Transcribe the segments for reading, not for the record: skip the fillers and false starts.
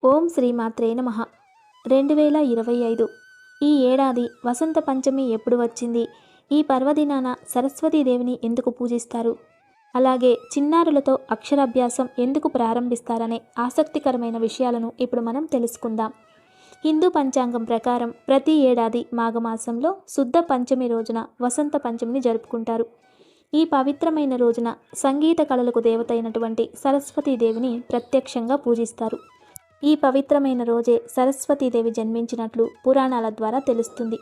ఓం శ్రీమాత్రే నమః. 2025 ఈ ఏడాది వసంత పంచమి ఎప్పుడు వచ్చింది? ఈ పర్వదినాన సరస్వతీదేవిని ఎందుకు పూజిస్తారు? అలాగే చిన్నారులతో అక్షరాభ్యాసం ఎందుకు ప్రారంభిస్తారనే ఆసక్తికరమైన విషయాలను ఇప్పుడు మనం తెలుసుకుందాం. హిందూ పంచాంగం ప్రకారం ప్రతి ఏడాది మాఘమాసంలో శుద్ధ పంచమి రోజున వసంత పంచమిని జరుపుకుంటారు. ఈ పవిత్రమైన రోజున సంగీత కళలకు దేవత అయినటువంటి సరస్వతీదేవిని ప్రత్యక్షంగా పూజిస్తారు. ఈ పవిత్రమైన రోజే సరస్వతీదేవి జన్మించినట్లు పురాణాల ద్వారా తెలుస్తుంది.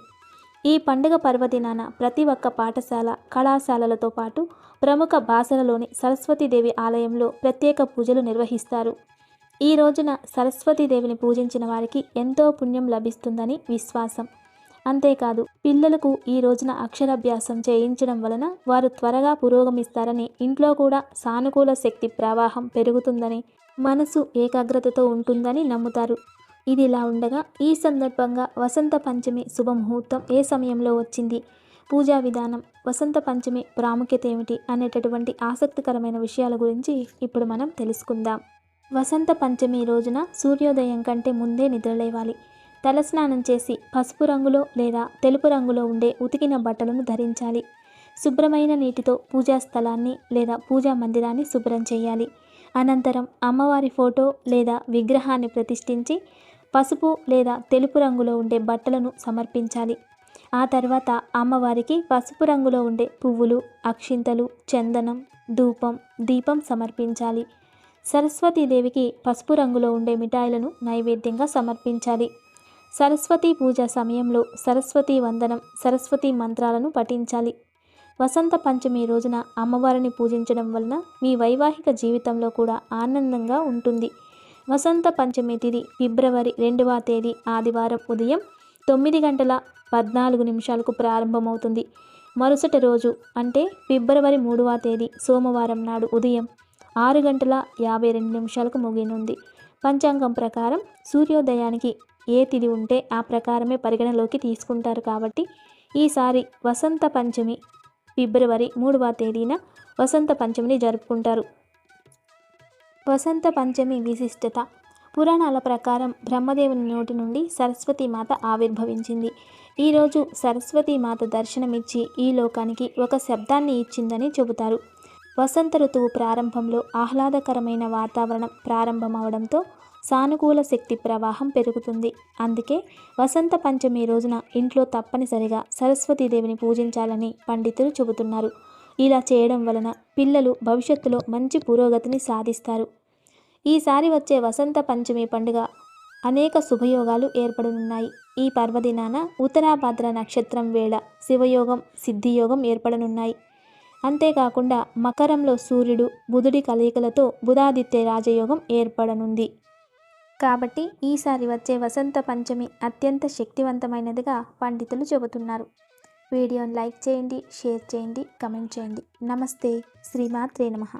ఈ పండుగ పర్వదినాన ప్రతి ఒక్క పాఠశాల, కళాశాలలతో పాటు ప్రముఖ భాషలలోని సరస్వతీదేవి ఆలయంలో ప్రత్యేక పూజలు నిర్వహిస్తారు. ఈ రోజున సరస్వతీదేవిని పూజించిన వారికి ఎంతో పుణ్యం లభిస్తుందని విశ్వాసం. అంతేకాదు, పిల్లలకు ఈ రోజున అక్షరాభ్యాసం చేయించడం వలన వారు త్వరగా పురోగమిస్తారని, ఇంట్లో కూడా సానుకూల శక్తి ప్రవాహం పెరుగుతుందని, మనసు ఏకాగ్రతతో ఉంటుందని నమ్ముతారు. ఇది ఇలా ఉండగా, ఈ సందర్భంగా వసంత పంచమి శుభముహూర్తం ఏ సమయంలో వచ్చింది, పూజా విధానం, వసంత పంచమి ప్రాముఖ్యత ఏమిటి అనేటటువంటి ఆసక్తికరమైన విషయాల గురించి ఇప్పుడు మనం తెలుసుకుందాం. వసంత పంచమి రోజున సూర్యోదయం కంటే ముందే నిద్రలేవాలి. తలస్నానం చేసి పసుపు రంగులో లేదా తెలుపు రంగులో ఉండే ఉతికిన బట్టలను ధరించాలి. శుభ్రమైన నీటితో పూజా స్థలాన్ని లేదా పూజా మందిరాన్ని శుభ్రం చేయాలి. అనంతరం అమ్మవారి ఫోటో లేదా విగ్రహాన్ని ప్రతిష్ఠించి పసుపు లేదా తెలుపు రంగులో ఉండే బట్టలను సమర్పించాలి. ఆ తర్వాత అమ్మవారికి పసుపు రంగులో ఉండే పువ్వులు, అక్షింతలు, చందనం, ధూపం, దీపం సమర్పించాలి. సరస్వతీదేవికి పసుపు రంగులో ఉండే మిఠాయిలను నైవేద్యంగా సమర్పించాలి. సరస్వతీ పూజ సమయంలో సరస్వతీ వందనం, సరస్వతీ మంత్రాలను పఠించాలి. వసంత పంచమి రోజున అమ్మవారిని పూజించడం వలన మీ వైవాహిక జీవితంలో కూడా ఆనందంగా ఉంటుంది. వసంత పంచమి తిథి ఫిబ్రవరి 2వ తేదీ ఆదివారం ఉదయం 9:14 ప్రారంభమవుతుంది. మరుసటి రోజు అంటే ఫిబ్రవరి 3వ తేదీ సోమవారం నాడు ఉదయం 6:52 ముగియనుంది. పంచాంగం ప్రకారం సూర్యోదయానికి ఏ తిథి ఉంటే ఆ ప్రకారమే పరిగణలోకి తీసుకుంటారు కాబట్టి ఈసారి వసంత పంచమి ఫిబ్రవరి 3వ తేదీన వసంత పంచమిని జరుపుకుంటారు. వసంత పంచమి విశిష్టత. పురాణాల ప్రకారం బ్రహ్మదేవుని నోటి నుండి సరస్వతీమాత ఆవిర్భవించింది. ఈరోజు సరస్వతీమాత దర్శనమిచ్చి ఈ లోకానికి ఒక శబ్దాన్ని ఇచ్చిందని చెబుతారు. వసంత ఋతువు ప్రారంభంలో ఆహ్లాదకరమైన వాతావరణం ప్రారంభమవడంతో సానుకూల శక్తి ప్రవాహం పెరుగుతుంది. అందుకే వసంత పంచమి రోజున ఇంట్లో తప్పనిసరిగా సరస్వతీదేవిని పూజించాలని పండితులు చెబుతున్నారు. ఇలా చేయడం వలన పిల్లలు భవిష్యత్తులో మంచి పురోగతిని సాధిస్తారు. ఈసారి వచ్చే వసంత పంచమి పండుగ అనేక శుభయోగాలు ఏర్పడనున్నాయి. ఈ పర్వదినాన ఉత్తరాభాద్ర నక్షత్రం వేళ శివయోగం, సిద్ధియోగం ఏర్పడనున్నాయి. అంతేకాకుండా మకరంలో సూర్యుడు, బుధుడి కలయికలతో బుధాదిత్య రాజయోగం ఏర్పడనుంది. కాబట్టి ఈసారి వచ్చే వసంత పంచమి అత్యంత శక్తివంతమైనదిగా పండితులు చెబుతున్నారు. వీడియోని లైక్ చేయండి, షేర్ చేయండి, కమెంట్ చేయండి. నమస్తే. శ్రీమాత్రే నమః.